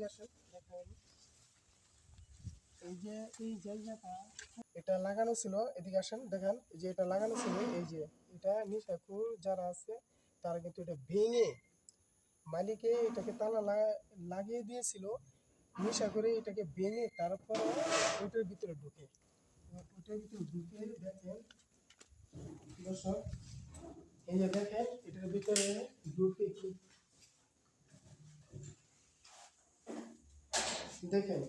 এদিকে আসেন দেখেন এই যে এই জায়গাটা এটা লাগানো ছিল, এদিকে আসেন দেখেন এই যে এটা লাগানো ছিল, এই যে এটা নিশাখুর যারা আছে তারা কিন্তু এটা ভেঙে মালিকে এটাকে লাগিয়ে দিয়েছিল, নেশা করে এটাকে ভেঙে তারপরে ওইটার ভিতরে ঢুকে দেখেন দর্শক, এই যে দেখেন এটার ভিতরে ঢুকে কি দেখেন,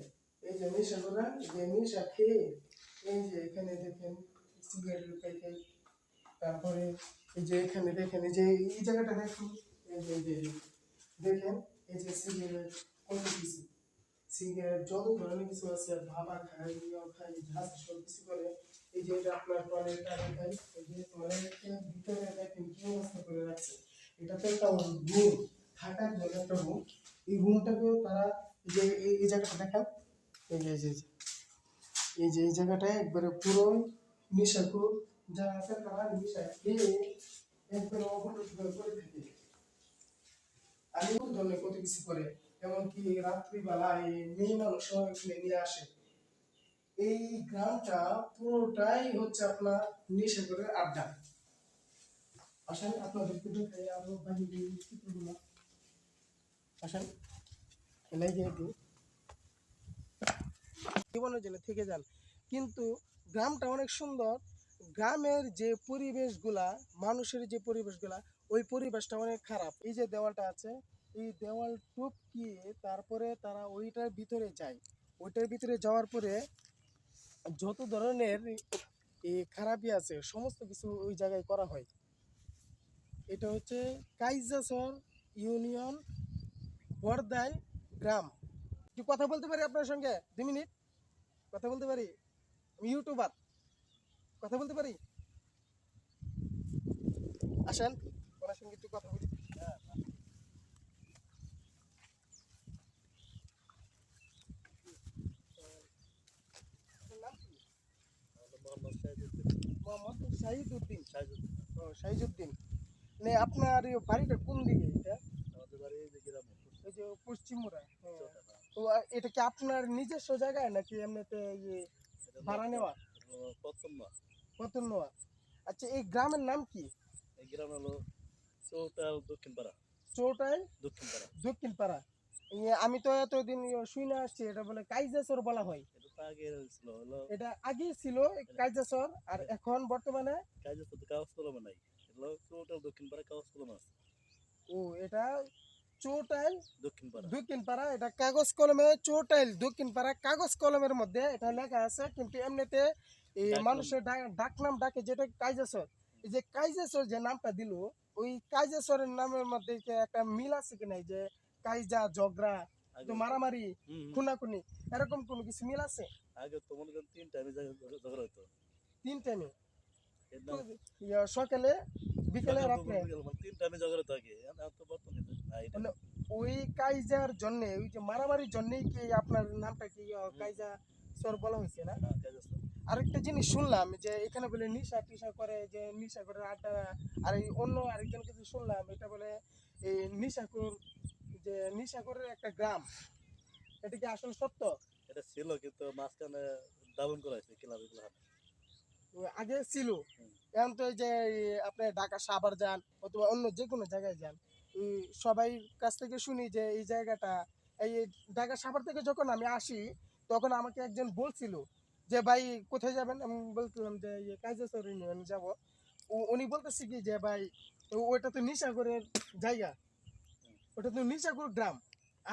এই যে নেশা করা যে নেশা খেয়ে এই যে এখানে দেখেন সিগারেটের প্যাকেট, তারপরে এই যে এখানে দেখেন এই যে এই জায়গাটা দেখুন, এই যে দেখেন এই যে সিগারেট কত কিছু, সিগারেট যত ধরনের কিছু আছে, ভাবা খায় ইয়া খায় ঝাঁস সব কিছু করে। এই যে এটা আপনার টয়লেট দেখাই, এই যে টয়লেটের ভিতরে দেখেন কি অবস্থা করে রাখছে, এটা তো একটা রুম, থাকার জন্য একটা রুম। এই রুমটাকেও তারা যে এই জায়গাটা দেখেন, এই যে এই জায়গাটায় একবারে পুরো নিশাখোর যারা আছে তারা নিশা খেয়ে একবারে অবনতি করে থাকে। আর এই ধরনের কত কিছু করে, এমনকি রাত্রিবেলায় মেয়ে মানুষ এখানে নিয়ে আসে। এই গ্রামটা পুরোটাই হচ্ছে আপনার নিশাখোরের আড্ডা। আসেন আপনাদের দেখাই আরো বাহিরে চিত্রগুলো, আসেন এলাই যেহেতু জীবনের জন্য থেকে যান, কিন্তু গ্রামটা অনেক সুন্দর। গ্রামের যে পরিবেশগুলা, মানুষের যে পরিবেশগুলা, ওই পরিবেশটা অনেক খারাপ। এই যে দেওয়ালটা আছে, এই দেওয়াল টপকিয়ে তারপরে তারা ওইটার ভিতরে যায়, ওইটার ভিতরে যাওয়ার পরে যত ধরনের এই খারাপই আছে সমস্ত কিছু ওই জায়গায় করা হয়। এটা হচ্ছে কাইজাসর ইউনিয়ন বরদাইল গ্রাম। কি কথা বলতে পারি আপনার সঙ্গে 2 মিনিট? কথা বলতে পারি, আমি ইউটিউবার, কথা বলতে পারি। আসেন ওনার সঙ্গে একটু কথা বলি। মোহাম্মদ শাহিদুদ্দিন। ও শাহিদুদ্দিন, মানে আপনার এই বাড়িটা কোন দিকে? এটা আমাদের বাড়ি এই যে গ্রামে এই যে পশ্চিম মোড়া। তো এটা কি আপনার নিজস্ব জায়গায় নাকি এমনিতে ইয়ে ভাড়া নেওয়া? কতন নেওয়া। আচ্ছা এই গ্রামের নাম কি? এই গ্রাম হলো চৌটাল দক্ষিণ পাড়া। চৌটাইল দক্ষিণ পাড়া। দক্ষিণ পাড়া। আমি তো এতদিন শুনে আসছি এটা বলে কাইজাসর বলা হয়। এটা তো আগে ছিল হলো, এটা আগে ছিল কাইজাসর, আর এখন বর্তমানে কাজে তো কাগজ কলমে নাই। এটা চৌটাল দক্ষিণ পাড়া কাগজ কলম আছে। ও এটা চৌটাইল দক্ষিণ পাড়া। দক্ষিণ পাড়া, এটা কাগজ কলমে চৌটাইল দক্ষিণ পাড়া কাগজ কলমের মধ্যে এটা লেখা আছে, কিন্তু এমনিতে এই মানুষের ডাক নাম ডাকে যেটা কাইজাসর। এই যে কাইজাসর যে নামটা দিল, ওই কাইজাসরের নামের মধ্যে কি একটা মিল আছে কিনা? এই যে কাইজা ঝগড়া তো মারামারি খুনাখুনি এরকম কোনো কিছু মিল আছে? আগে তো মনে করেন 3 টাইমে ঝগড়া হতো। 3 টাইমে সকালে বিকেলে রাত্রে 3 টাইমে ঝগড়া হতো আগে। এখন তো বর্তমানে নাই। মানে ওই কাইজার জন্য, ওই যে মারামারির জন্যই কি আপনার নামটা কি কাইজা সর বলা হয়েছে না? আরেকটা জিনিস শুনলাম যে এখানে বলে নিশা টিশা করে, যে নিশা করে আড্ডা, আর এই অন্য আরেকজন কিছু শুনলাম এটা বলে এই নিশাকুর, যে নিশাকুরের একটা গ্রাম, এটা কি আসলে সত্য? এটা ছিল কিন্তু মাঝখানে দাবন করা হয়েছে ক্লাব। আগে ছিল, এখন তো এই যে আপনি ঢাকা সাভার যান অথবা অন্য যে কোনো জায়গায় যান, সবাই কাছ থেকে শুনি যে এই জায়গাটা, এই ঢাকা সাভার থেকে যখন আমি আসি তখন আমাকে একজন বলছিল যে ভাই কোথায় যাবেন, আমি বলছিলাম যে কাইজাসর ইউনিয়ন যাব। উনি বলতেছি কি যে ভাই ওইটা তো নিশাগরের জায়গা, ওটা তো নিশাগর গ্রাম।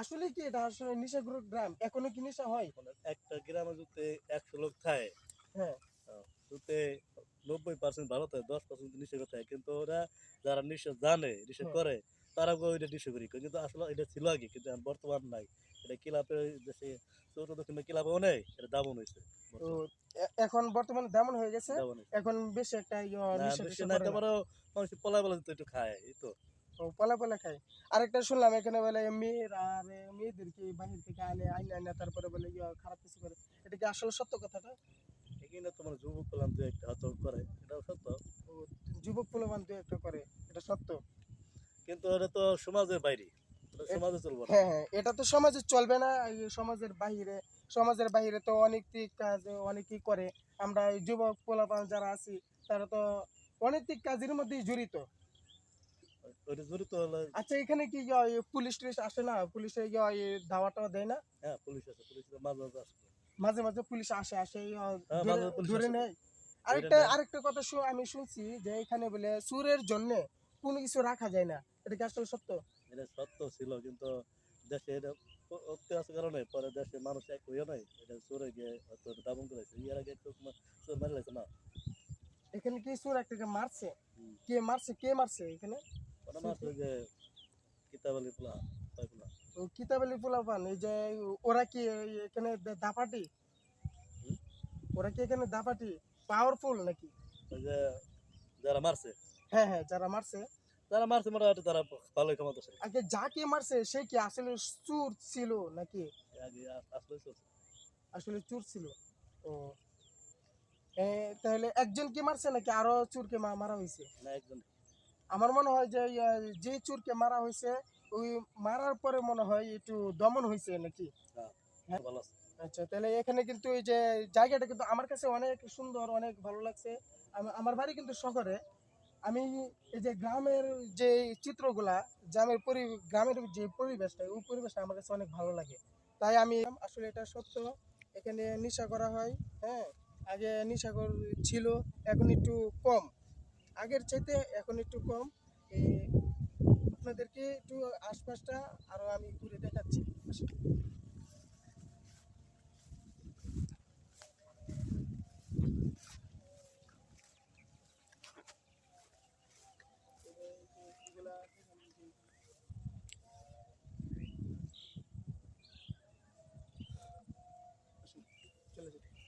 আসলে কি এটা আসলে নিশাগর গ্রাম? এখনো কি নেশা হয়? একটা গ্রামে যদি 100 লোক থাকে, হ্যাঁ, তাতে 90% ভালো থাকে, 10% নিশা থাকে। কিন্তু ওরা যারা নিশা জানে, নিশা করে, তারা ওইটা নিশা করি, কিন্তু আসলে এটা ছিল আগে, কিন্তু এখন বর্তমান নাই। এটা ক্লাবে দেশে চৌদ্দ দক্ষিণে ক্লাবেও নেই, এটা দামন হয়েছে। এখন বর্তমানে দামন হয়ে গেছে, এখন বেশি একটা মানুষ পলা পলা একটু খায়, এই তো পলা পলা খায়। আরেকটা শুনলাম এখানে বলে মেয়েরা আর মেয়েদেরকে বাহির থেকে আইনে তারপরে বলে খারাপ কিছু করে, এটা কি আসলে সত্য কথাটা? এখানে তোমার যুবক পেলাম দু একটা হয়তো করে, এটাও সত্য। যুবক পোলাপান দু একটা করে, এটা সত্য, কিন্তু এটা তো সমাজের বাইরে, সমাজে চলবে না। হ্যাঁ হ্যাঁ, এটা তো সমাজে চলবে না। এই সমাজের বাহিরে তো অনেক কাজ অনেকেই করে। আমরা এই যুবক পোলাপান যারা আছি তারা তো অনৈতিক কাজের মধ্যেই জড়িত। ওইটা জড়িত হলে আচ্ছা, এখানে কি পুলিশ টুলিশ আসে না? পুলিশে ধাওয়া টাওয়া দেয় না? হ্যাঁ পুলিশ আছে, পুলিশ মাঝে মাঝে আসে। মাঝে মাঝে পুলিশ আসে আসে হ্যাঁ ধরে মাঝে মাঝে পুলিশ ধরে আসে, নেয়। ধরে আরেকটা নেয়। আরেকটা কথা আমি শুনছি যে এখানে বলে চুরের জন্য কোনো কিছু রাখা যায় না। এটা কি আসলে সত্য? এটা সত্য ছিল, কিন্তু দেশে এটা করতে আছে কারণে পরে দেশে মানুষ এক হইয়া নাই, এটা চোরে গিয়ে হয়তো এটা দাবন করেছে। ইয়ার আগে একটু চোর মারি লাগছে না। এখানে কি চুর একটাকে মারছে? হুম। কে মারছে এখানে? ওটা মারছে ওই যে কিতাবালি পোলা পাইপুলা। ও কিতাবেলি পোলাপান এই যে ওরা কি এখানে দাপাটি? হুম? ওরা কি এখানে দাপাটি পাওয়ারফুল নাকি? ওই যে যারা মারছে, হ্যাঁ হ্যাঁ, যারা মারছে। যারা মারছে মোটামুটি তারা ভালোই ক্ষমতা আছে। আগে যাকে মারছে সে কি আসলে চুর ছিল নাকি? আগে আসলে চলছে আসলে চুর ছিল। ও, তাহলে একজন কি মারছে নাকি আরো চুরকে মারা হয়েছে? না একজন। আমার মনে হয় যে যে চুরকে মারা হয়েছে ওই মারার পরে মনে হয় একটু দমন হয়েছে নাকি? হ্যাঁ হ্যাঁ। ভালো আছে। আচ্ছা, তাহলে এখানে কিন্তু এই যে জায়গাটা কিন্তু আমার কাছে অনেক সুন্দর, অনেক ভালো লাগছে। আমার বাড়ি কিন্তু শহরে। আমি এই যে গ্রামের যে চিত্রগুলা, গ্রামের যে পরিবেশটা, ওই পরিবেশটা আমার কাছে অনেক ভালো লাগে। তাই আমি আসলে এটা সত্য, এখানে নেশা করা হয়। হ্যাঁ, আগে নেশাখোর ছিল, এখন একটু কম। আগের চাইতে এখন একটু কম। এই আপনাদেরকে একটু আশপাশটা আরো আমি ঘুরে দেখাচ্ছি। এগুলা চলে যেতে